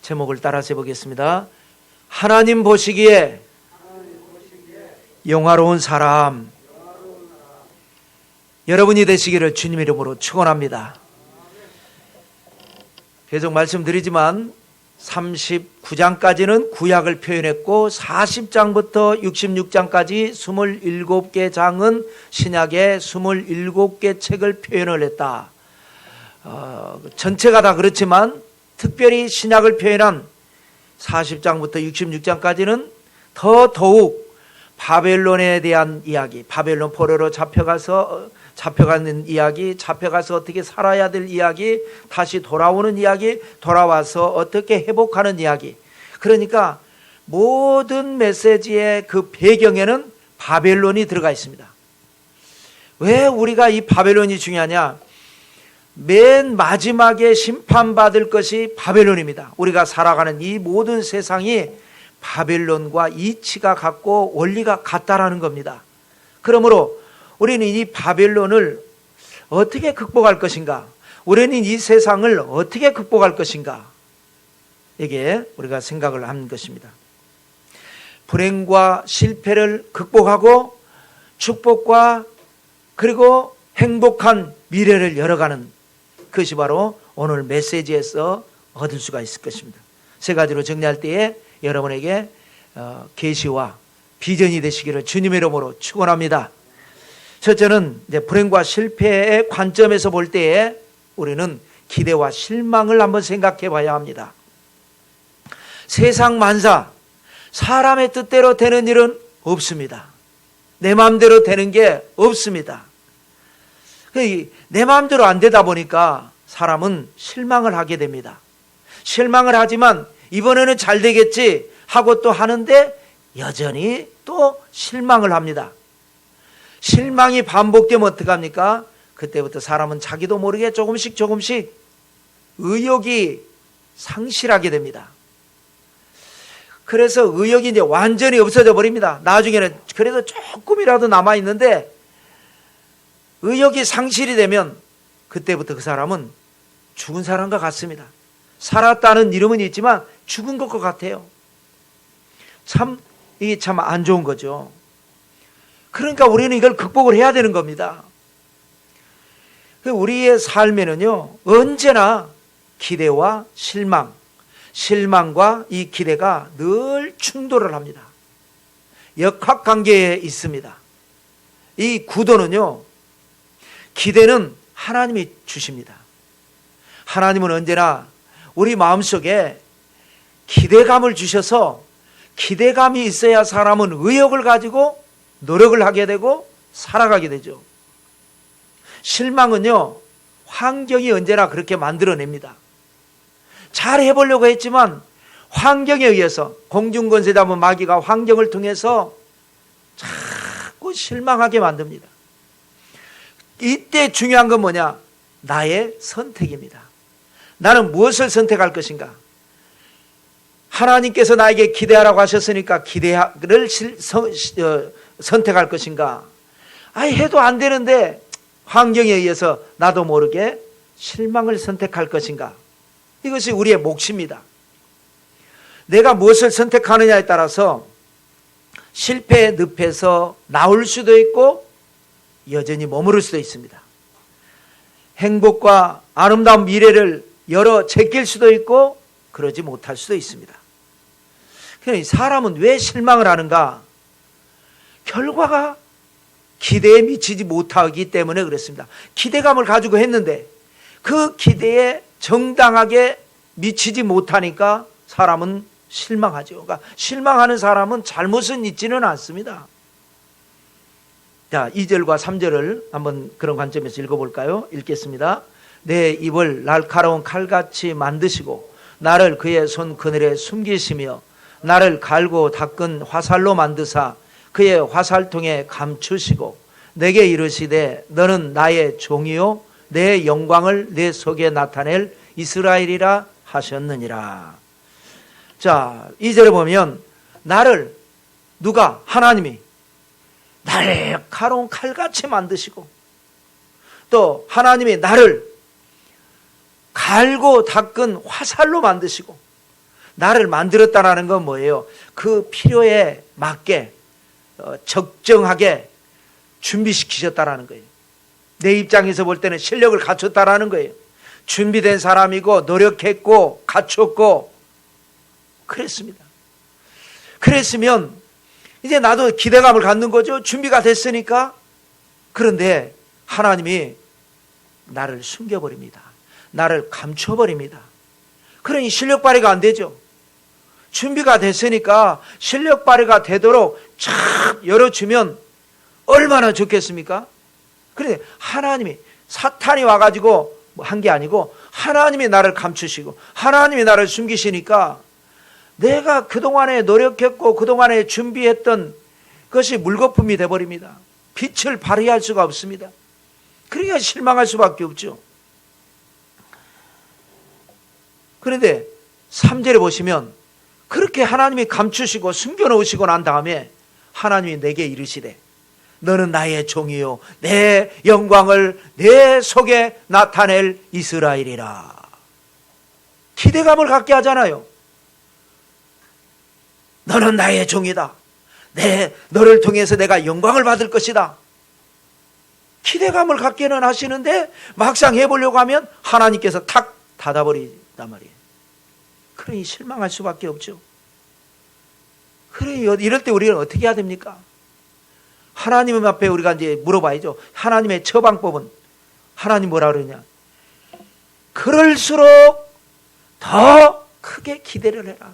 제목을 따라서 해보겠습니다. 하나님 보시기에 영화로운 사람. 여러분이 되시기를 주님 이름으로 축원합니다. 계속 말씀드리지만 39장까지는 구약을 표현했고 40장부터 66장까지 27개 장은 신약의 27개 책을 표현을 했다. 전체가 다 그렇지만 특별히 신약을 표현한 40장부터 66장까지는 더더욱 바벨론에 대한 이야기, 바벨론 포로로 잡혀가는 이야기, 잡혀가서 어떻게 살아야 될 이야기, 다시 돌아오는 이야기, 돌아와서 어떻게 회복하는 이야기. 그러니까 모든 메시지의 그 배경에는 바벨론이 들어가 있습니다. 왜 우리가 이 바벨론이 중요하냐? 맨 마지막에 심판받을 것이 바벨론입니다. 우리가 살아가는 이 모든 세상이 바벨론과 이치가 같고 원리가 같다라는 겁니다. 그러므로 우리는 이 바벨론을 어떻게 극복할 것인가? 우리는 이 세상을 어떻게 극복할 것인가? 이게 우리가 생각을 하는 것입니다. 불행과 실패를 극복하고 축복과 그리고 행복한 미래를 열어가는 그것이 바로 오늘 메시지에서 얻을 수가 있을 것입니다. 세 가지로 정리할 때에 여러분에게 계시와 비전이 되시기를 주님의 이름으로 축원합니다. 첫째는 이제 불행과 실패의 관점에서 볼 때에 우리는 기대와 실망을 한번 생각해 봐야 합니다. 세상 만사 사람의 뜻대로 되는 일은 없습니다. 내 마음대로 되는 게 없습니다. 내 마음대로 안 되다 보니까 사람은 실망을 하게 됩니다. 실망을 하지만 이번에는 잘 되겠지 하고 또 하는데 여전히 또 실망을 합니다. 실망이 반복되면 어떡합니까? 그때부터 사람은 자기도 모르게 조금씩 의욕이 상실하게 됩니다. 그래서 의욕이 이제 완전히 없어져 버립니다. 나중에는 그래도 조금이라도 남아있는데 의욕이 상실이 되면 그때부터 그 사람은 죽은 사람과 같습니다. 살았다는 이름은 있지만 죽은 것 같아요. 이게 참 안 좋은 거죠. 그러니까 우리는 이걸 극복을 해야 되는 겁니다. 우리의 삶에는요, 언제나 기대와 실망, 실망과 이 기대가 늘 충돌을 합니다. 역학관계에 있습니다. 이 구도는요, 기대는 하나님이 주십니다. 하나님은 언제나 우리 마음속에 기대감을 주셔서 기대감이 있어야 사람은 의욕을 가지고 노력을 하게 되고 살아가게 되죠. 실망은요, 환경이 언제나 그렇게 만들어냅니다. 잘 해보려고 했지만 환경에 의해서 공중권세 잡은 마귀가 환경을 통해서 자꾸 실망하게 만듭니다. 이때 중요한 건 뭐냐? 나의 선택입니다. 나는 무엇을 선택할 것인가? 하나님께서 나에게 기대하라고 하셨으니까 기대를 선택할 것인가? 해도 안 되는데 환경에 의해서 나도 모르게 실망을 선택할 것인가? 이것이 우리의 몫입니다. 내가 무엇을 선택하느냐에 따라서 실패의 늪에서 나올 수도 있고 여전히 머무를 수도 있습니다. 행복과 아름다운 미래를 열어 제낄 수도 있고 그러지 못할 수도 있습니다. 그러니까 사람은 왜 실망을 하는가? 결과가 기대에 미치지 못하기 때문에 그렇습니다. 기대감을 가지고 했는데 그 기대에 정당하게 미치지 못하니까 사람은 실망하죠. 그러니까 실망하는 사람은 잘못은 있지는 않습니다. 자, 2절과 3절을 한번 그런 관점에서 읽어볼까요? 읽겠습니다. 내 입을 날카로운 칼같이 만드시고 나를 그의 손 그늘에 숨기시며 나를 갈고 닦은 화살로 만드사 그의 화살통에 감추시고 내게 이르시되 너는 나의 종이요 내 영광을 내 속에 나타낼 이스라엘이라 하셨느니라. 자, 2절에 보면 나를 누가? 하나님이 날카로운 칼같이 만드시고 또 하나님이 나를 갈고 닦은 화살로 만드시고 나를 만들었다라는 건 뭐예요? 그 필요에 맞게 적정하게 준비시키셨다라는 거예요. 내 입장에서 볼 때는 실력을 갖췄다라는 거예요. 준비된 사람이고 노력했고 갖췄고 그랬습니다. 그랬으면 이제 나도 기대감을 갖는 거죠. 준비가 됐으니까. 그런데 하나님이 나를 숨겨버립니다. 나를 감춰버립니다. 그러니 실력 발휘가 안 되죠. 준비가 됐으니까 실력 발휘가 되도록 쫙 열어주면 얼마나 좋겠습니까? 그런데 하나님이, 사탄이 와가지고 한 게 아니고 하나님이 나를 감추시고 하나님이 나를 숨기시니까 내가 그동안에 노력했고 그동안에 준비했던 것이 물거품이 돼버립니다. 빛을 발휘할 수가 없습니다. 그러니까 실망할 수밖에 없죠. 그런데 3절에 보시면 그렇게 하나님이 감추시고 숨겨놓으시고 난 다음에 하나님이 내게 이르시되 너는 나의 종이요 내 영광을 내 속에 나타낼 이스라엘이라. 기대감을 갖게 하잖아요. 너는 나의 종이다. 너를 통해서 내가 영광을 받을 것이다. 기대감을 갖게는 하시는데 막상 해보려고 하면 하나님께서 탁 닫아버린단 말이에요. 그러니 실망할 수밖에 없죠. 그러니 이럴 때 우리는 어떻게 해야 됩니까? 하나님 앞에 우리가 이제 물어봐야죠. 하나님의 처방법은, 하나님 뭐라 그러냐? 그럴수록 더 크게 기대를 해라.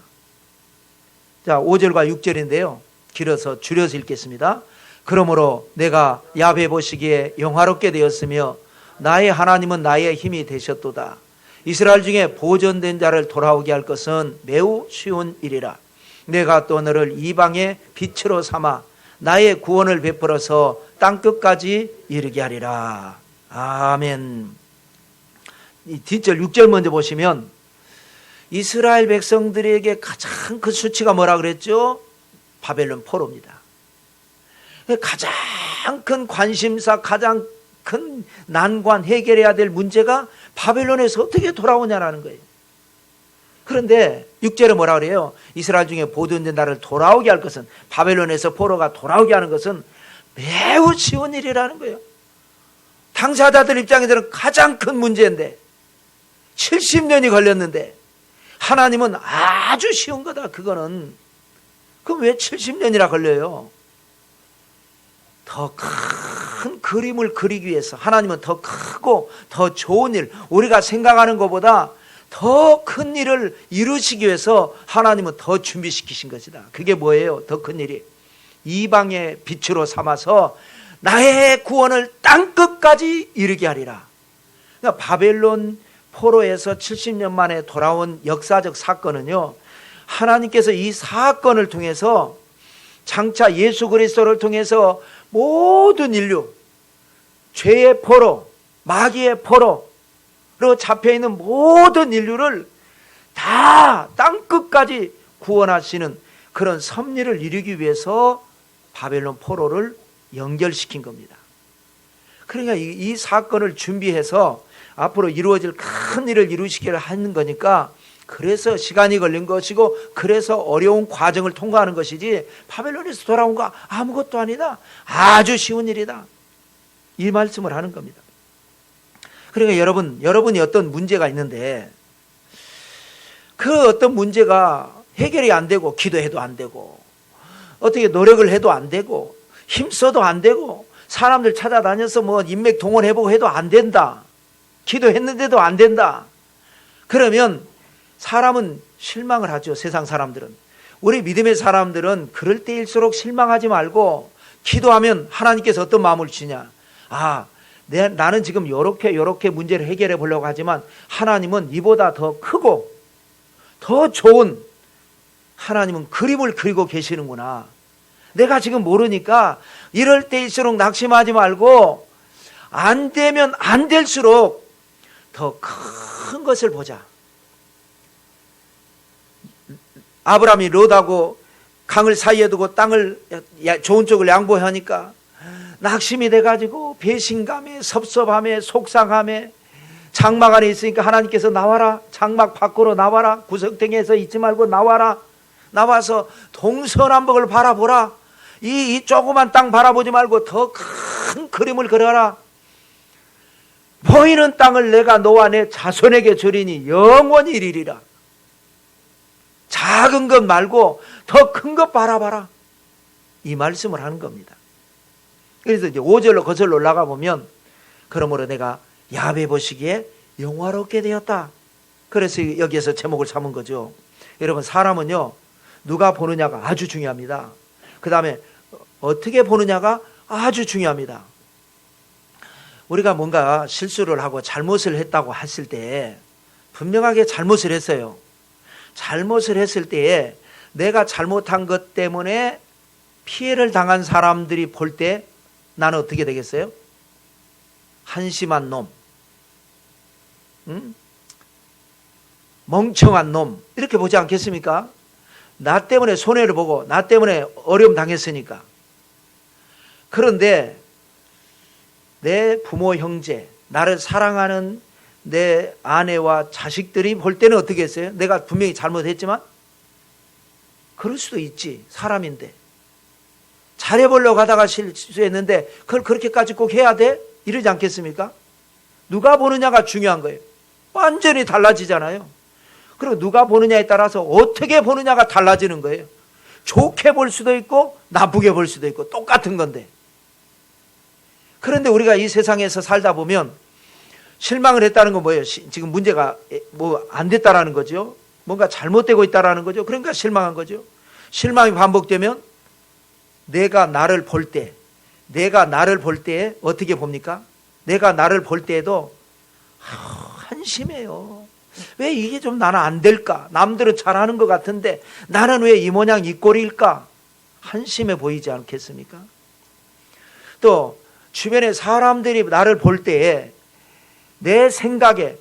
자, 5절과 6절인데요. 길어서 줄여서 읽겠습니다. 그러므로 내가 야훼 보시기에 영화롭게 되었으며 나의 하나님은 나의 힘이 되셨도다. 이스라엘 중에 보존된 자를 돌아오게 할 것은 매우 쉬운 일이라. 내가 또 너를 이방의 빛으로 삼아 나의 구원을 베풀어서 땅끝까지 이르게 하리라. 아멘. 이 뒷절 6절 먼저 보시면 이스라엘 백성들에게 가장 큰 수치가 뭐라 그랬죠? 바벨론 포로입니다. 가장 큰 관심사, 가장 큰 난관, 해결해야 될 문제가 바벨론에서 어떻게 돌아오냐라는 거예요. 그런데 6절에 뭐라 그래요? 이스라엘 중에 보존된 나를 돌아오게 할 것은, 바벨론에서 포로가 돌아오게 하는 것은 매우 쉬운 일이라는 거예요. 당사자들 입장에서는 가장 큰 문제인데 70년이 걸렸는데 하나님은 아주 쉬운 거다. 그거는. 그럼 왜 70년이나 걸려요? 더 큰 그림을 그리기 위해서 하나님은 더 크고 더 좋은 일, 우리가 생각하는 것보다 더 큰 일을 이루시기 위해서 하나님은 더 준비시키신 것이다. 그게 뭐예요? 더 큰 일이 이방의 빛으로 삼아서 나의 구원을 땅끝까지 이르게 하리라. 그러니까 바벨론 포로에서 70년 만에 돌아온 역사적 사건은요, 하나님께서 이 사건을 통해서 장차 예수 그리스도를 통해서 모든 인류, 죄의 포로, 마귀의 포로로 잡혀있는 모든 인류를 다 땅끝까지 구원하시는 그런 섭리를 이루기 위해서 바벨론 포로를 연결시킨 겁니다. 그러니까 이 사건을 준비해서 앞으로 이루어질 큰 일을 이루시기를 하는 거니까, 그래서 시간이 걸린 것이고 그래서 어려운 과정을 통과하는 것이지 바벨론에서 돌아온 거 아무것도 아니다. 아주 쉬운 일이다. 이 말씀을 하는 겁니다. 그러니까 여러분이 어떤 문제가 있는데 그 어떤 문제가 해결이 안 되고 기도해도 안 되고 어떻게 노력을 해도 안 되고 힘써도 안 되고 사람들 찾아다녀서 뭐 인맥 동원해보고 해도 안 된다. 기도했는데도 안 된다. 그러면 사람은 실망을 하죠. 세상 사람들은. 우리 믿음의 사람들은 그럴 때일수록 실망하지 말고 기도하면 하나님께서 어떤 마음을 주냐. 나는 지금 요렇게 문제를 해결해 보려고 하지만 하나님은 이보다 더 크고 더 좋은 하나님은 그림을 그리고 계시는구나. 내가 지금 모르니까 이럴 때일수록 낙심하지 말고 안 되면 안 될수록 더 큰 것을 보자. 아브라함이 롯하고 강을 사이에 두고 땅을 좋은 쪽을 양보하니까 낙심이 돼가지고 배신감에 섭섭함에 속상함에 장막 안에 있으니까 하나님께서 나와라, 장막 밖으로 나와라, 구석탱이에서 있지 말고 나와라, 나와서 동서남북을 바라보라, 이 조그만 땅 바라보지 말고 더 큰 그림을 그려라. 보이는 땅을 내가 너와 내 자손에게 주리니 영원히 이르리라. 작은 것 말고 더 큰 것 바라봐라, 이 말씀을 하는 겁니다. 그래서 이제 5절로 거슬러 올라가 보면, 그러므로 내가 야훼 보시기에 영화롭게 되었다. 그래서 여기에서 제목을 삼은 거죠. 여러분, 사람은요, 누가 보느냐가 아주 중요합니다. 그 다음에 어떻게 보느냐가 아주 중요합니다. 우리가 뭔가 실수를 하고 잘못을 했다고 했을 때, 분명하게 잘못을 했어요. 잘못을 했을 때에 내가 잘못한 것 때문에 피해를 당한 사람들이 볼 때 나는 어떻게 되겠어요? 한심한 놈, 멍청한 놈, 이렇게 보지 않겠습니까? 나 때문에 손해를 보고 나 때문에 어려움 당했으니까. 그런데 내 부모, 형제, 나를 사랑하는 내 아내와 자식들이 볼 때는 어떻게 했어요? 내가 분명히 잘못했지만 그럴 수도 있지, 사람인데. 잘해보려고 하다가 실수했는데 그걸 그렇게까지 꼭 해야 돼? 이러지 않겠습니까? 누가 보느냐가 중요한 거예요. 완전히 달라지잖아요. 그리고 누가 보느냐에 따라서 어떻게 보느냐가 달라지는 거예요. 좋게 볼 수도 있고 나쁘게 볼 수도 있고 똑같은 건데. 그런데 우리가 이 세상에서 살다 보면 실망을 했다는 건 뭐예요? 지금 문제가 뭐 안 됐다라는 거죠. 뭔가 잘못되고 있다라는 거죠. 그러니까 실망한 거죠. 실망이 반복되면 내가 나를 볼 때 어떻게 봅니까? 내가 나를 볼 때에도 한심해요. 왜 이게 좀 나는 안 될까? 남들은 잘하는 것 같은데 나는 왜 이 모양 이 꼴일까? 한심해 보이지 않겠습니까? 또 주변에 사람들이 나를 볼 때에 내 생각에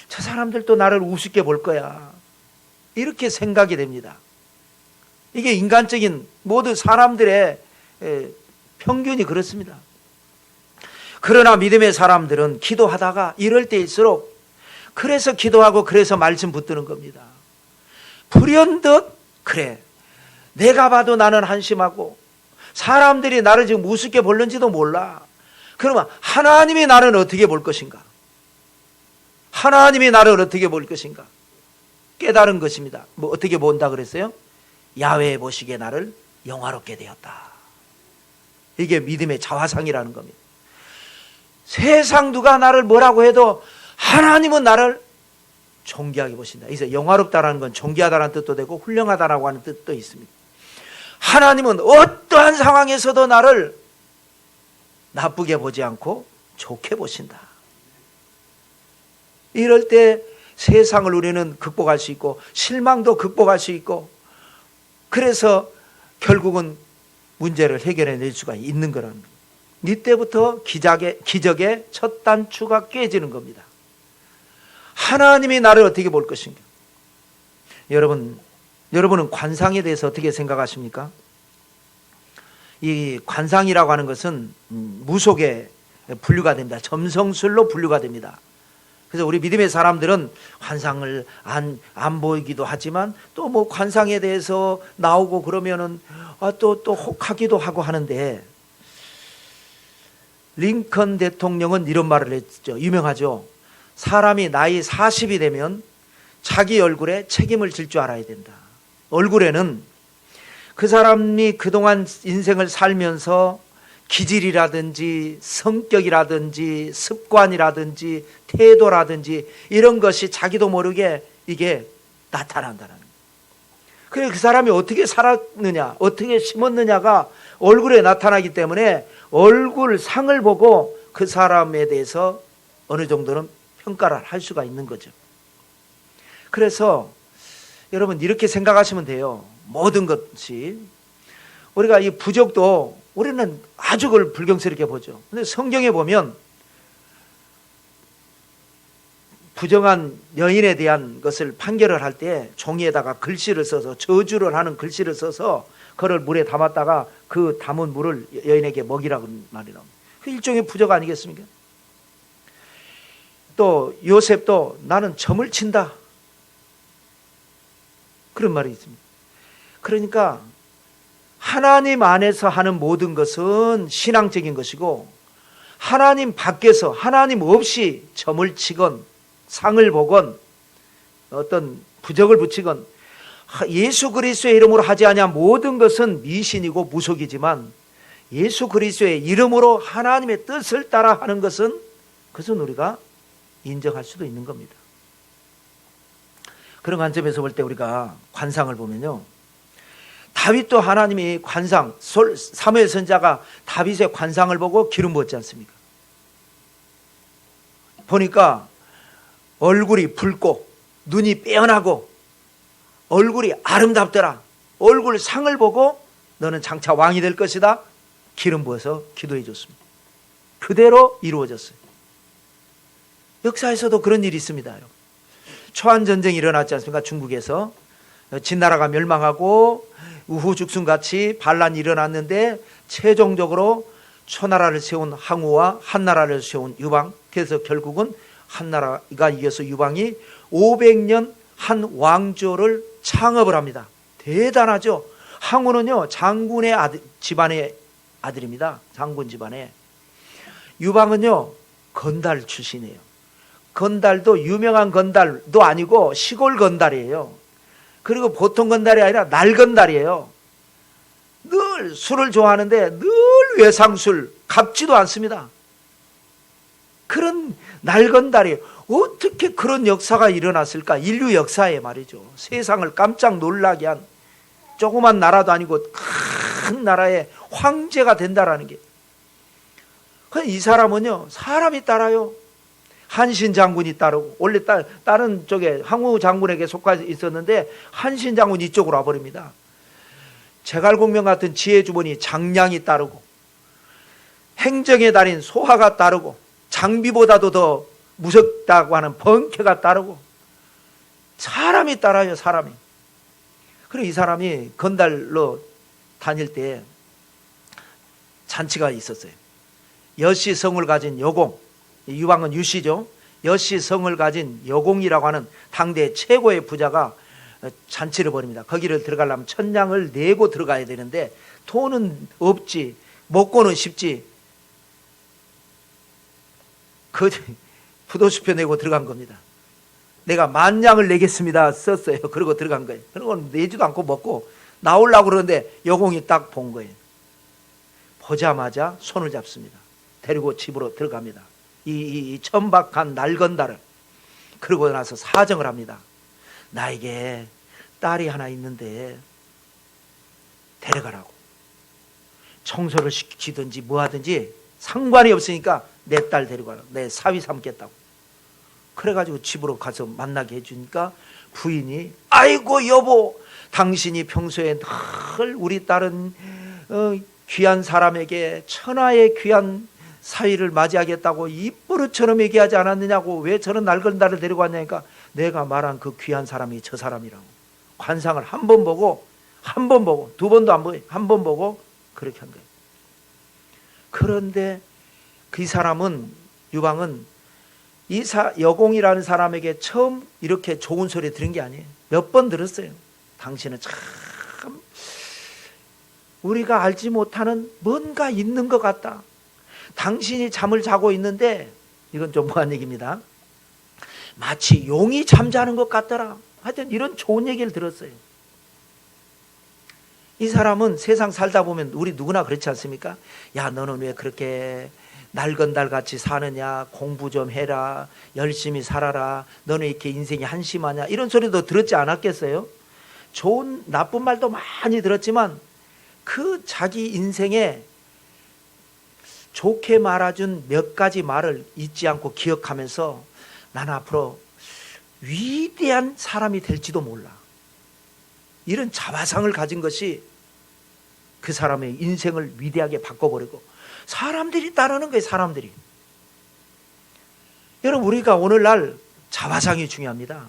저 사람들도 나를 우습게 볼 거야, 이렇게 생각이 됩니다. 이게 인간적인 모든 사람들의 평균이 그렇습니다. 그러나 믿음의 사람들은 기도하다가 이럴 때일수록 그래서 기도하고 그래서 말씀 붙드는 겁니다. 불현듯 그래, 내가 봐도 나는 한심하고 사람들이 나를 지금 우습게 볼는지도 몰라. 그러면 하나님이 나를 어떻게 볼 것인가? 하나님이 나를 어떻게 볼 것인가? 깨달은 것입니다. 뭐 어떻게 본다 그랬어요? 야훼 보시기에 나를 영화롭게 되었다. 이게 믿음의 자화상이라는 겁니다. 세상 누가 나를 뭐라고 해도 하나님은 나를 존귀하게 보신다. 그래서 영화롭다라는 건 존귀하다라는 뜻도 되고 훌륭하다라고 하는 뜻도 있습니다. 하나님은 어떠한 상황에서도 나를 나쁘게 보지 않고 좋게 보신다. 이럴 때 세상을 우리는 극복할 수 있고 실망도 극복할 수 있고, 그래서 결국은 문제를 해결해낼 수가 있는 거라는 거예요. 이때부터 기적의 첫 단추가 깨지는 겁니다. 하나님이 나를 어떻게 볼 것인가? 여러분은 관상에 대해서 어떻게 생각하십니까? 이 관상이라고 하는 것은 무속에 분류가 됩니다. 점성술로 분류가 됩니다. 그래서 우리 믿음의 사람들은 관상을 안 보이기도 하지만 또 뭐 관상에 대해서 나오고 그러면은 또 혹하기도 하고 하는데, 링컨 대통령은 이런 말을 했죠. 유명하죠. 사람이 나이 40이 되면 자기 얼굴에 책임을 질 줄 알아야 된다. 얼굴에는 그 사람이 그동안 인생을 살면서 기질이라든지 성격이라든지 습관이라든지 태도라든지 이런 것이 자기도 모르게 이게 나타난다는 거예요. 그래서 그 사람이 어떻게 살았느냐, 어떻게 심었느냐가 얼굴에 나타나기 때문에 얼굴 상을 보고 그 사람에 대해서 어느 정도는 평가를 할 수가 있는 거죠. 그래서 여러분 이렇게 생각하시면 돼요. 모든 것이 우리가 이 부적도 우리는 아주 그걸 불경스럽게 보죠. 근데 성경에 보면 부정한 여인에 대한 것을 판결을 할 때 종이에다가 글씨를 써서, 저주를 하는 글씨를 써서 그걸 물에 담았다가 그 담은 물을 여인에게 먹이라고 말이라고. 그 일종의 부적 아니겠습니까? 또 요셉도 나는 점을 친다, 그런 말이 있습니다. 그러니까 하나님 안에서 하는 모든 것은 신앙적인 것이고, 하나님 밖에서 하나님 없이 점을 치건 상을 보건 어떤 부적을 붙이건 예수 그리스도의 이름으로 하지 아니한 모든 것은 미신이고 무속이지만, 예수 그리스도의 이름으로 하나님의 뜻을 따라 하는 것은, 그것은 우리가 인정할 수도 있는 겁니다. 그런 관점에서 볼 때 우리가 관상을 보면요, 다윗도 하나님이 관상, 사무엘 선지자가 다윗의 관상을 보고 기름 부었지 않습니까? 보니까 얼굴이 붉고 눈이 빼어나고 얼굴이 아름답더라. 얼굴 상을 보고 너는 장차 왕이 될 것이다, 기름 부어서 기도해 줬습니다. 그대로 이루어졌어요. 역사에서도 그런 일이 있습니다. 초안전쟁이 일어났지 않습니까? 중국에서 진나라가 멸망하고 우후죽순같이 반란이 일어났는데, 최종적으로 초나라를 세운 항우와 한나라를 세운 유방, 그래서 결국은 한나라가 이겨서 유방이 500년 한 왕조를 창업을 합니다. 대단하죠. 항우는요, 장군의 집안의 아들입니다. 장군 집안에. 유방은요, 건달 출신이에요. 건달도 유명한 건달도 아니고 시골 건달이에요. 그리고 보통 건달이 아니라 날건달이에요. 늘 술을 좋아하는데 늘 외상술, 갚지도 않습니다. 그런 날건달이에요. 어떻게 그런 역사가 일어났을까? 인류 역사에 말이죠. 세상을 깜짝 놀라게 한, 조그만 나라도 아니고 큰 나라의 황제가 된다라는 게. 이 사람은요, 사람이 따라요. 한신 장군이 따르고, 원래 다른 쪽에 항우 장군에게 속해 있었는데 한신 장군이 이쪽으로 와버립니다. 제갈공명 같은 지혜주본이 장량이 따르고, 행정의 달인 소하가 따르고, 장비보다도 더 무섭다고 하는 번쾌가 따르고, 사람이 따라요, 사람이. 그리고 이 사람이 건달로 다닐 때 잔치가 있었어요. 여시성을 가진 여공, 유방은 유씨죠. 여시성을 가진 여공이라고 하는 당대 최고의 부자가 잔치를 벌입니다. 거기를 들어가려면 천냥을 내고 들어가야 되는데 돈은 없지, 먹고는 싶지, 그 부도수표 내고 들어간 겁니다. 내가 10,000냥을 내겠습니다 썼어요. 그러고 들어간 거예요. 그리고 내지도 않고 먹고 나오려고 그러는데 여공이 딱 본 거예요. 보자마자 손을 잡습니다. 데리고 집으로 들어갑니다. 이 천박한 날건달을. 그러고 나서 사정을 합니다. 나에게 딸이 하나 있는데 데려가라고. 청소를 시키든지 뭐 하든지 상관이 없으니까 내 딸 데려가라고. 내 사위 삼겠다고. 그래가지고 집으로 가서 만나게 해주니까 부인이, 아이고 여보, 당신이 평소에 늘 우리 딸은 귀한 사람에게 천하의 귀한 사위를 맞이하겠다고 입버릇처럼 얘기하지 않았느냐고, 왜 저런 날건달을 데리고 왔냐니까, 내가 말한 그 귀한 사람이 저 사람이라고. 관상을 한 번 보고, 한 번 보고, 두 번도 안 보고, 한 번 보고 그렇게 한 거예요. 그런데 그 사람은, 유방은 이 여공이라는 사람에게 처음 이렇게 좋은 소리 들은 게 아니에요. 몇 번 들었어요. 당신은 참 우리가 알지 못하는 뭔가 있는 것 같다. 당신이 잠을 자고 있는데, 이건 좀 무한 얘기입니다. 마치 용이 잠자는 것 같더라. 하여튼 이런 좋은 얘기를 들었어요. 이 사람은 세상 살다 보면 우리 누구나 그렇지 않습니까? 야, 너는 왜 그렇게 날건달같이 사느냐, 공부 좀 해라, 열심히 살아라, 너는 이렇게 인생이 한심하냐, 이런 소리도 들었지 않았겠어요? 좋은 나쁜 말도 많이 들었지만 그 자기 인생에 좋게 말해준 몇 가지 말을 잊지 않고 기억하면서 나는 앞으로 위대한 사람이 될지도 몰라, 이런 자화상을 가진 것이 그 사람의 인생을 위대하게 바꿔버리고, 사람들이 따르는 거예요. 사람들이. 여러분, 우리가 오늘날 자화상이 중요합니다.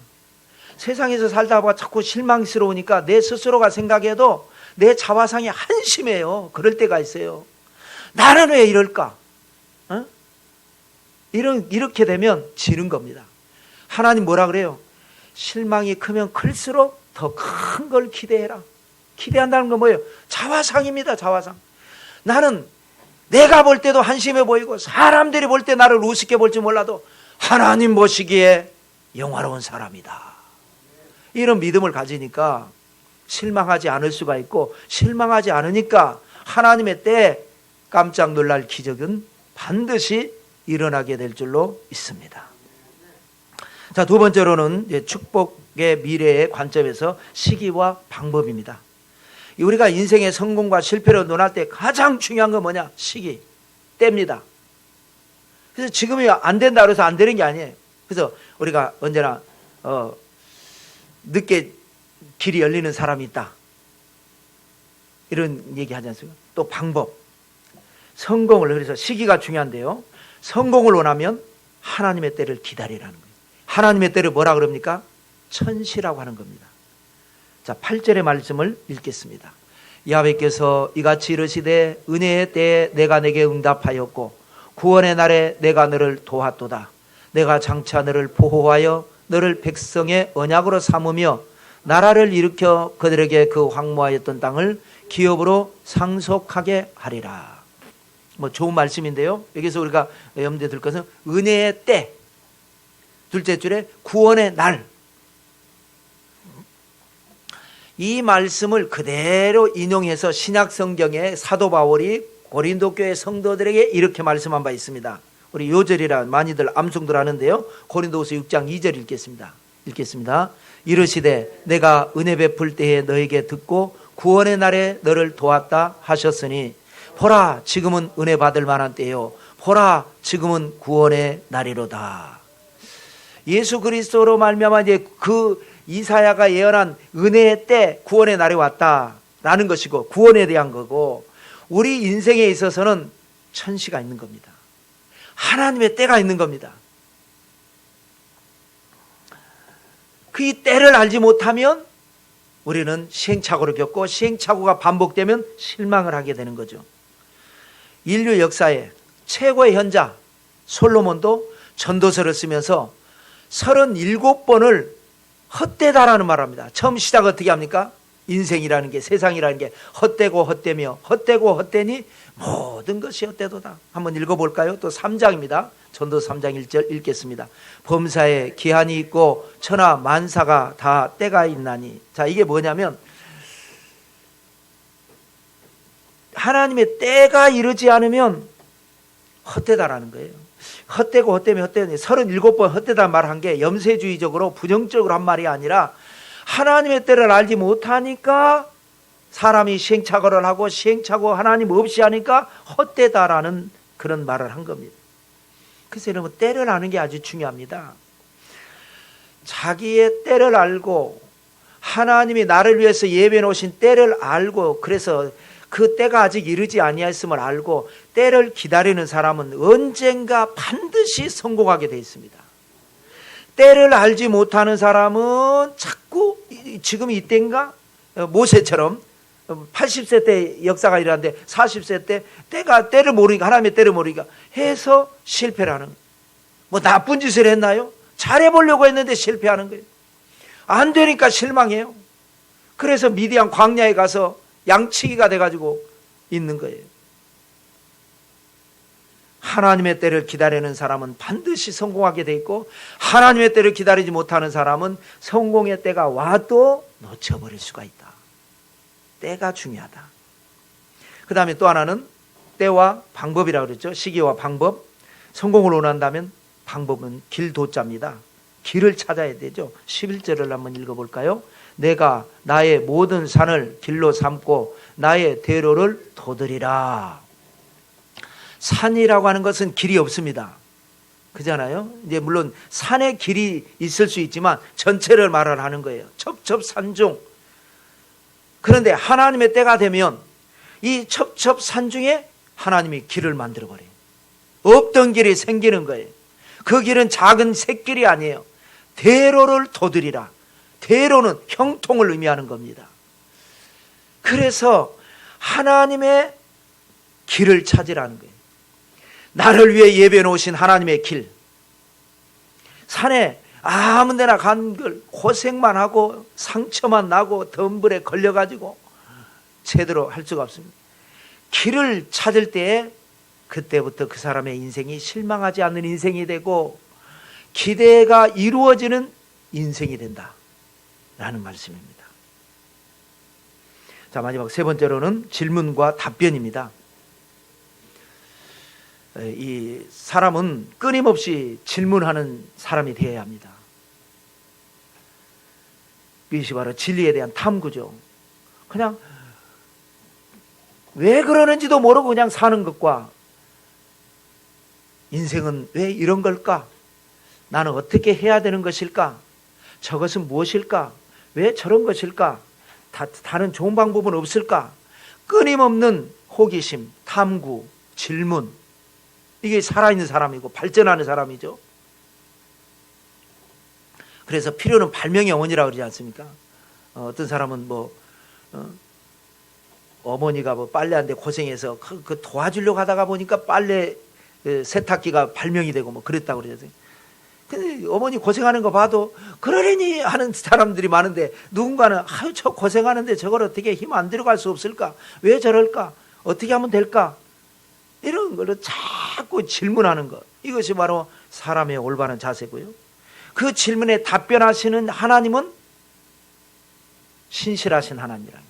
세상에서 살다 보면 자꾸 실망스러우니까 내 스스로가 생각해도 내 자화상이 한심해요. 그럴 때가 있어요. 나는 왜 이럴까? 어? 이렇게 되면 지는 겁니다. 하나님 뭐라 그래요? 실망이 크면 클수록 더 큰 걸 기대해라. 기대한다는 건 뭐예요? 자화상입니다. 자화상. 나는 내가 볼 때도 한심해 보이고 사람들이 볼 때 나를 우습게 볼지 몰라도 하나님 보시기에 영화로운 사람이다. 이런 믿음을 가지니까 실망하지 않을 수가 있고, 실망하지 않으니까 하나님의 때에 깜짝 놀랄 기적은 반드시 일어나게 될 줄로 믿습니다. 자, 두 번째로는 이제 축복의 미래의 관점에서 시기와 방법입니다. 우리가 인생의 성공과 실패를 논할 때 가장 중요한 건 뭐냐? 시기, 때입니다. 그래서 지금이 안 된다 그래서 안 되는 게 아니에요. 그래서 우리가 언제나 늦게 길이 열리는 사람이 있다, 이런 얘기 하지 않습니까? 또 방법, 성공을, 그래서 시기가 중요한데요, 성공을 원하면 하나님의 때를 기다리라는 거예요. 하나님의 때를 뭐라 그럽니까? 천시라고 하는 겁니다. 자, 8절의 말씀을 읽겠습니다. 야훼께서 이같이 이르시되 은혜의 때에 내가 내게 응답하였고 구원의 날에 내가 너를 도왔도다. 내가 장차 너를 보호하여 너를 백성의 언약으로 삼으며 나라를 일으켜 그들에게 그 황무하였던 땅을 기업으로 상속하게 하리라. 뭐 좋은 말씀인데요, 여기서 우리가 염두에 둘 것은 은혜의 때, 둘째 줄에 구원의 날, 이 말씀을 그대로 인용해서 신약 성경에 사도 바울이 고린도 교회 성도들에게 이렇게 말씀한 바 있습니다. 우리 요절이라 많이들 암송들 하는데요, 고린도후서 6장 2절 읽겠습니다. 이르시되 내가 은혜 베풀 때에 너에게 듣고 구원의 날에 너를 도왔다 하셨으니 보라 지금은 은혜 받을 만한 때요, 보라 지금은 구원의 날이로다. 예수 그리스도로 말미암아 이제 그 이사야가 예언한 은혜의 때, 구원의 날이 왔다라는 것이고, 구원에 대한 거고, 우리 인생에 있어서는 천시가 있는 겁니다. 하나님의 때가 있는 겁니다. 그 때를 알지 못하면 우리는 시행착오를 겪고, 시행착오가 반복되면 실망을 하게 되는 거죠. 인류 역사의 최고의 현자 솔로몬도 전도서를 쓰면서 37번을 헛되다라는 말을 합니다. 처음 시작 어떻게 합니까? 인생이라는 게, 세상이라는 게 헛되고 헛되며 헛되고 헛되니 모든 것이 헛되도다. 한번 읽어볼까요? 또 3장입니다. 전도 3장 1절 읽겠습니다. 범사에 기한이 있고 천하 만사가 다 때가 있나니. 자, 이게 뭐냐면 하나님의 때가 이르지 않으면 헛되다라는 거예요. 헛되고 헛되면 헛되니 37번 헛되다 말한 게 염세주의적으로 부정적으로 한 말이 아니라 하나님의 때를 알지 못하니까 사람이 시행착오를 하고 시행착오 하나님 없이 하니까 헛되다라는 그런 말을 한 겁니다. 그래서 여러분, 때를 아는 게 아주 중요합니다. 자기의 때를 알고 하나님이 나를 위해서 예비해 놓으신 때를 알고, 그래서 그 때가 아직 이르지 아니하였음을 알고 때를 기다리는 사람은 언젠가 반드시 성공하게 되어 있습니다. 때를 알지 못하는 사람은 자꾸 지금 이때인가? 모세처럼 80세 때 역사가 일어났는데 40세 때 때를 모르니까, 하나님의 때를 모르니까 해서 실패를 하는 거예요. 뭐 나쁜 짓을 했나요? 잘해보려고 했는데 실패하는 거예요. 안 되니까 실망해요. 그래서 미디안 광야에 가서 양치기가 돼가지고 있는 거예요. 하나님의 때를 기다리는 사람은 반드시 성공하게 돼 있고, 하나님의 때를 기다리지 못하는 사람은 성공의 때가 와도 놓쳐버릴 수가 있다. 때가 중요하다. 그 다음에 또 하나는 때와 방법이라고 그랬죠. 시기와 방법. 성공을 원한다면 방법은 길도자입니다. 길을 찾아야 되죠. 11절을 한번 읽어볼까요? 내가 나의 모든 산을 길로 삼고 나의 대로를 도드리라. 산이라고 하는 것은 길이 없습니다. 그잖아요. 이제 물론 산에 길이 있을 수 있지만 전체를 말을 하는 거예요. 첩첩산중. 그런데 하나님의 때가 되면 이 첩첩산중에 하나님이 길을 만들어 버려요. 없던 길이 생기는 거예요. 그 길은 작은 샛길이 아니에요. 대로를 도드리라. 대로는 형통을 의미하는 겁니다. 그래서 하나님의 길을 찾으라는 거예요. 나를 위해 예배해 놓으신 하나님의 길, 산에 아무 데나 간 걸 고생만 하고 상처만 나고 덤불에 걸려가지고 제대로 할 수가 없습니다. 길을 찾을 때에 그때부터 그 사람의 인생이 실망하지 않는 인생이 되고 기대가 이루어지는 인생이 된다 라는 말씀입니다. 자, 마지막 세 번째로는 질문과 답변입니다. 이 사람은 끊임없이 질문하는 사람이 되어야 합니다. 이것이 바로 진리에 대한 탐구죠. 그냥 왜 그러는지도 모르고 그냥 사는 것과 인생은 왜 이런 걸까? 나는 어떻게 해야 되는 것일까? 저것은 무엇일까? 왜 저런 것일까? 다른 좋은 방법은 없을까? 끊임없는 호기심, 탐구, 질문, 이게 살아있는 사람이고 발전하는 사람이죠. 그래서 필요는 발명의 어머니라고 그러지 않습니까? 어떤 사람은 어머니가 빨래하는데 고생해서 그 도와주려고 하다가 보니까 빨래 세탁기가 발명이 되고 그랬다고 그러죠. 근데 어머니 고생하는 거 봐도 그러려니 하는 사람들이 많은데, 누군가는 아유 저 고생하는데 저걸 어떻게 힘 안 들어갈 수 없을까? 왜 저럴까? 어떻게 하면 될까? 이런 걸로 자꾸 질문하는 것, 이것이 바로 사람의 올바른 자세고요. 그 질문에 답변하시는 하나님은 신실하신 하나님이라는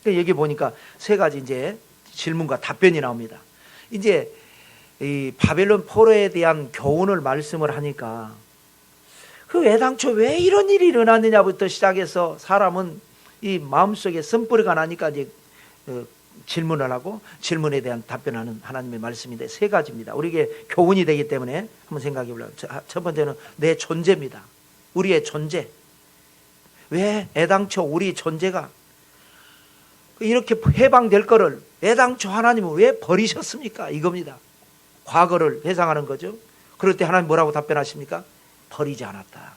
거예요. 여기 보니까 세 가지 이제 질문과 답변이 나옵니다. 이제 이 바벨론 포로에 대한 교훈을 말씀을 하니까 그 애당초 왜 이런 일이 일어났느냐부터 시작해서 사람은 이 마음속에 쓴뿌리가 나니까 이제 질문을 하고 질문에 대한 답변하는 하나님의 말씀인데 세 가지입니다. 우리에게 교훈이 되기 때문에 한번 생각해 보려고. 첫 번째는 내 존재입니다. 우리의 존재. 왜 애당초 우리 존재가 이렇게 해방될 거를 애당초 하나님은 왜 버리셨습니까? 이겁니다. 과거를 회상하는 거죠. 그럴 때 하나님 뭐라고 답변하십니까? 버리지 않았다.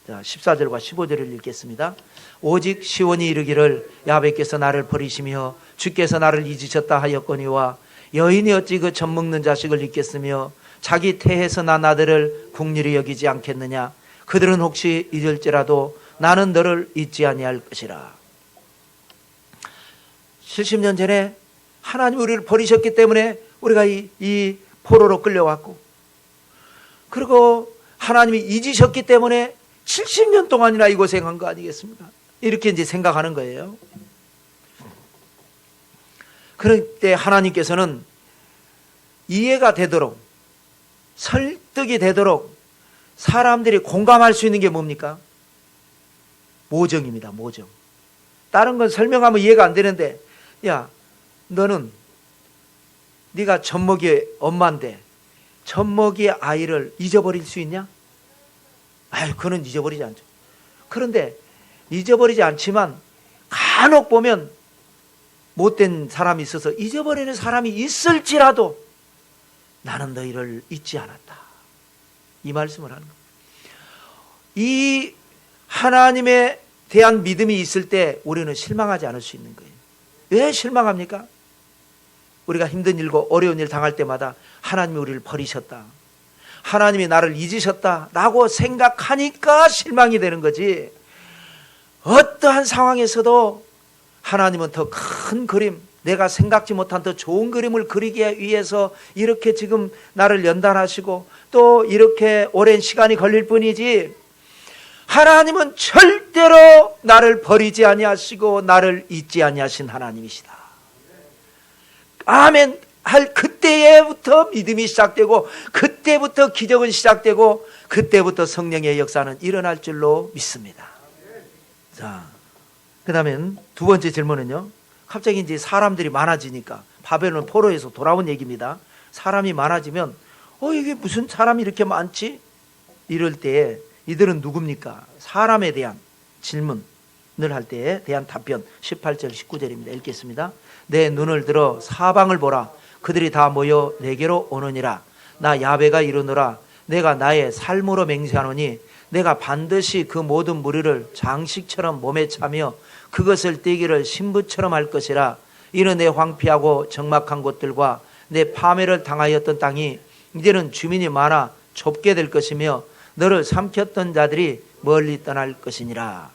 자, 14절과 15절을 읽겠습니다. 오직 시온이 이르기를 야훼께서 나를 버리시며 주께서 나를 잊으셨다 하였거니와 여인이 어찌 그 젖먹는 자식을 잊겠으며 자기 태에서 난 아들을 긍휼히 여기지 않겠느냐. 그들은 혹시 잊을지라도 나는 너를 잊지 아니할 것이라. 70년 전에 하나님 우리를 버리셨기 때문에 우리가 이 포로로 끌려왔고, 그리고 하나님이 잊으셨기 때문에 70년 동안이나 이 고생한 거 아니겠습니까? 이렇게 이제 생각하는 거예요. 그럴 때 하나님께서는 이해가 되도록, 설득이 되도록 사람들이 공감할 수 있는 게 뭡니까? 모정입니다. 모정. 다른 건 설명하면 이해가 안 되는데, 야, 너는 네가 젖먹이의 엄마인데 젖먹이의 아이를 잊어버릴 수 있냐? 아유, 그는 잊어버리지 않죠. 그런데 잊어버리지 않지만 간혹 보면 못된 사람이 있어서 잊어버리는 사람이 있을지라도 나는 너희를 잊지 않았다. 이 말씀을 하는 겁니다. 이 하나님에 대한 믿음이 있을 때 우리는 실망하지 않을 수 있는 거예요. 왜 실망합니까? 우리가 힘든 일과 어려운 일 당할 때마다 하나님이 우리를 버리셨다, 하나님이 나를 잊으셨다 라고 생각하니까 실망이 되는 거지, 어떠한 상황에서도 하나님은 더 큰 그림, 내가 생각지 못한 더 좋은 그림을 그리기 위해서 이렇게 지금 나를 연단하시고 또 이렇게 오랜 시간이 걸릴 뿐이지, 하나님은 절대로 나를 버리지 아니하시고 나를 잊지 아니하신 하나님이시다. 아멘 할 그때부터 믿음이 시작되고, 그때부터 기적은 시작되고, 그때부터 성령의 역사는 일어날 줄로 믿습니다. 자, 그 다음엔 두 번째 질문은요, 갑자기 이제 사람들이 많아지니까, 바벨론 포로에서 돌아온 얘기입니다. 사람이 많아지면 이게 무슨 사람이 이렇게 많지? 이럴 때에 이들은 누굽니까? 사람에 대한 질문을 할 때에 대한 답변, 18절 19절입니다. 읽겠습니다. 내 눈을 들어 사방을 보라. 그들이 다 모여 내게로 오느니라. 나 야훼가 이르노라. 내가 나의 삶으로 맹세하노니 내가 반드시 그 모든 무리를 장식처럼 몸에 차며 그것을 떼기를 신부처럼 할 것이라. 이는 내 황폐하고 적막한 곳들과 내 파멸을 당하였던 땅이 이제는 주민이 많아 좁게 될 것이며 너를 삼켰던 자들이 멀리 떠날 것이니라.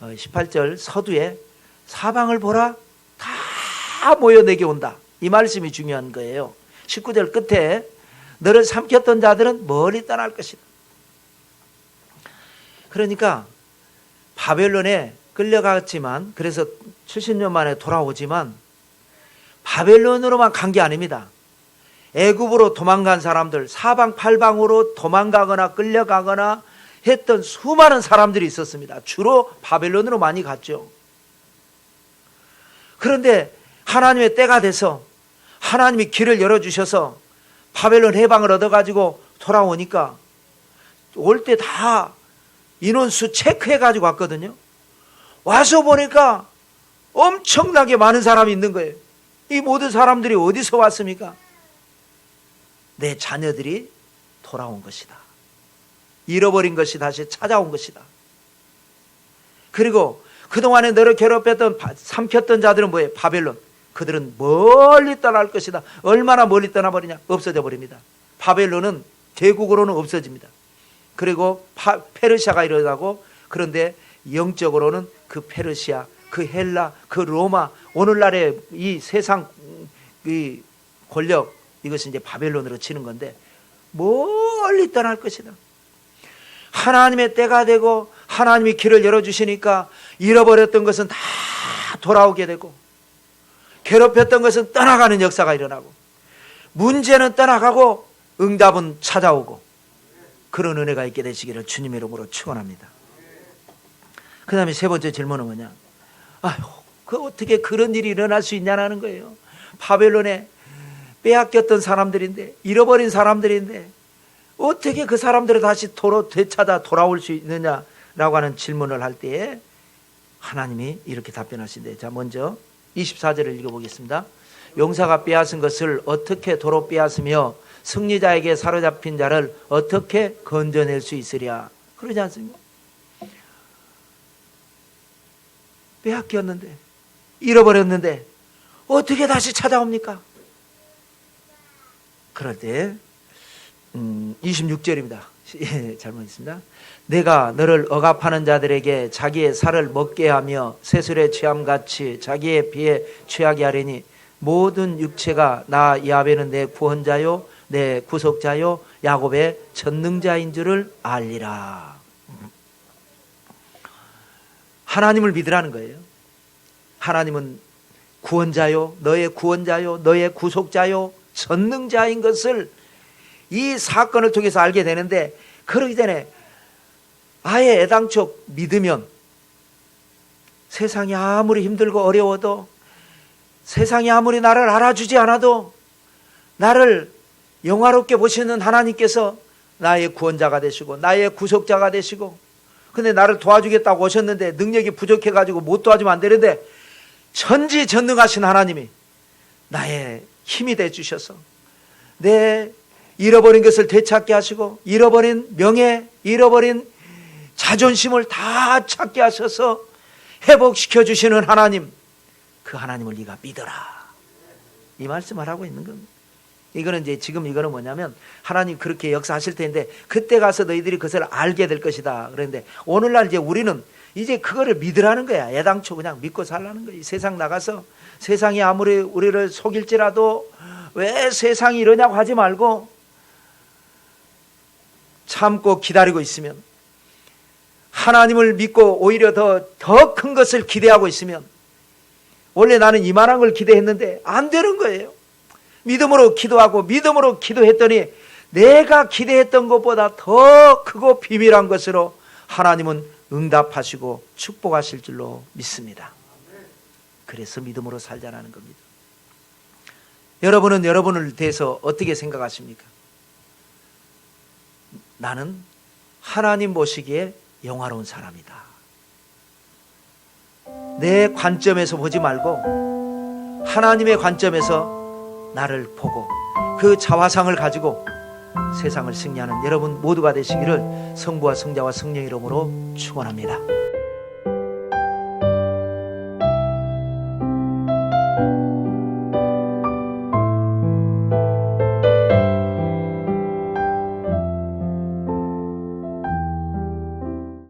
18절 서두에 사방을 보라 다 모여 내게 온다. 이 말씀이 중요한 거예요. 19절 끝에 너를 삼켰던 자들은 멀리 떠날 것이다. 그러니까 바벨론에 끌려갔지만, 그래서 70년 만에 돌아오지만 바벨론으로만 간 게 아닙니다. 애굽으로 도망간 사람들, 사방팔방으로 도망가거나 끌려가거나 했던 수많은 사람들이 있었습니다. 주로 바벨론으로 많이 갔죠. 그런데 하나님의 때가 돼서 하나님이 길을 열어주셔서 바벨론 해방을 얻어가지고 돌아오니까 올 때 다 인원수 체크해가지고 왔거든요. 와서 보니까 엄청나게 많은 사람이 있는 거예요. 이 모든 사람들이 어디서 왔습니까? 내 자녀들이 돌아온 것이다. 잃어버린 것이 다시 찾아온 것이다. 그리고 그동안에 너를 괴롭혔던, 삼켰던 자들은 뭐예요? 바벨론. 그들은 멀리 떠날 것이다. 얼마나 멀리 떠나버리냐? 없어져 버립니다. 바벨론은 제국으로는 없어집니다. 그리고 페르시아가 일어나고, 그런데 영적으로는 그 페르시아, 그 헬라, 그 로마, 오늘날의 이 세상 이 권력, 이것이 이제 바벨론으로 치는 건데 멀리 떠날 것이다. 하나님의 때가 되고 하나님이 길을 열어주시니까 잃어버렸던 것은 다 돌아오게 되고, 괴롭혔던 것은 떠나가는 역사가 일어나고, 문제는 떠나가고 응답은 찾아오고, 그런 은혜가 있게 되시기를 주님의 이름으로 축원합니다. 그 다음에 세 번째 질문은 뭐냐? 그 어떻게 그런 일이 일어날 수 있냐는 거예요. 바벨론에 빼앗겼던 사람들인데, 잃어버린 사람들인데 어떻게 그 사람들을 다시 되찾아 돌아올 수 있느냐라고 하는 질문을 할 때에 하나님이 이렇게 답변하신대. 자, 먼저 24절을 읽어보겠습니다. 용사가 빼앗은 것을 어떻게 도로 빼앗으며 승리자에게 사로잡힌 자를 어떻게 건져낼 수 있으랴. 그러지 않습니까? 빼앗겼는데, 잃어버렸는데 어떻게 다시 찾아옵니까? 그럴 때 26절입니다. 잘못했습니다. 내가 너를 억압하는 자들에게 자기의 살을 먹게 하며 새술의 취함같이 자기의 피에 취하게 하리니 모든 육체가 나 야훼는 내 구원자요 내 구속자요 야곱의 전능자인 줄을 알리라. 하나님을 믿으라는 거예요. 하나님은 구원자요, 너의 구원자요, 너의 구속자요, 전능자인 것을 이 사건을 통해서 알게 되는데, 그러기 전에 아예 애당초 믿으면 세상이 아무리 힘들고 어려워도, 세상이 아무리 나를 알아주지 않아도 나를 영화롭게 보시는 하나님께서 나의 구원자가 되시고 나의 구속자가 되시고, 근데 나를 도와주겠다고 오셨는데 능력이 부족해가지고 못 도와주면 안 되는데 전지전능하신 하나님이 나의 힘이 되주셔서 내 잃어버린 것을 되찾게 하시고, 잃어버린 명예, 잃어버린 자존심을 다 찾게 하셔서 회복시켜 주시는 하나님, 그 하나님을 네가 믿어라, 이 말씀을 하고 있는 겁니다. 이거는 이제 지금 이거는 뭐냐면 하나님 그렇게 역사하실 텐데 그때 가서 너희들이 그것을 알게 될 것이다. 그런데 오늘날 이제 우리는 이제 그거를 믿으라는 거야. 애당초 그냥 믿고 살라는 거야. 세상 나가서 세상이 아무리 우리를 속일지라도 왜 세상이 이러냐고 하지 말고 참고 기다리고 있으면, 하나님을 믿고 오히려 더 큰 것을 기대하고 있으면, 원래 나는 이만한 걸 기대했는데 안 되는 거예요. 믿음으로 기도하고 믿음으로 기도했더니 내가 기대했던 것보다 더 크고 비밀한 것으로 하나님은 응답하시고 축복하실 줄로 믿습니다. 그래서 믿음으로 살자라는 겁니다. 여러분은 여러분을 대해서 어떻게 생각하십니까? 나는 하나님 보시기에 영화로운 사람이다. 내 관점에서 보지 말고 하나님의 관점에서 나를 보고 그 자화상을 가지고 세상을 승리하는 여러분 모두가 되시기를 성부와 성자와 성령 이름으로 축원합니다.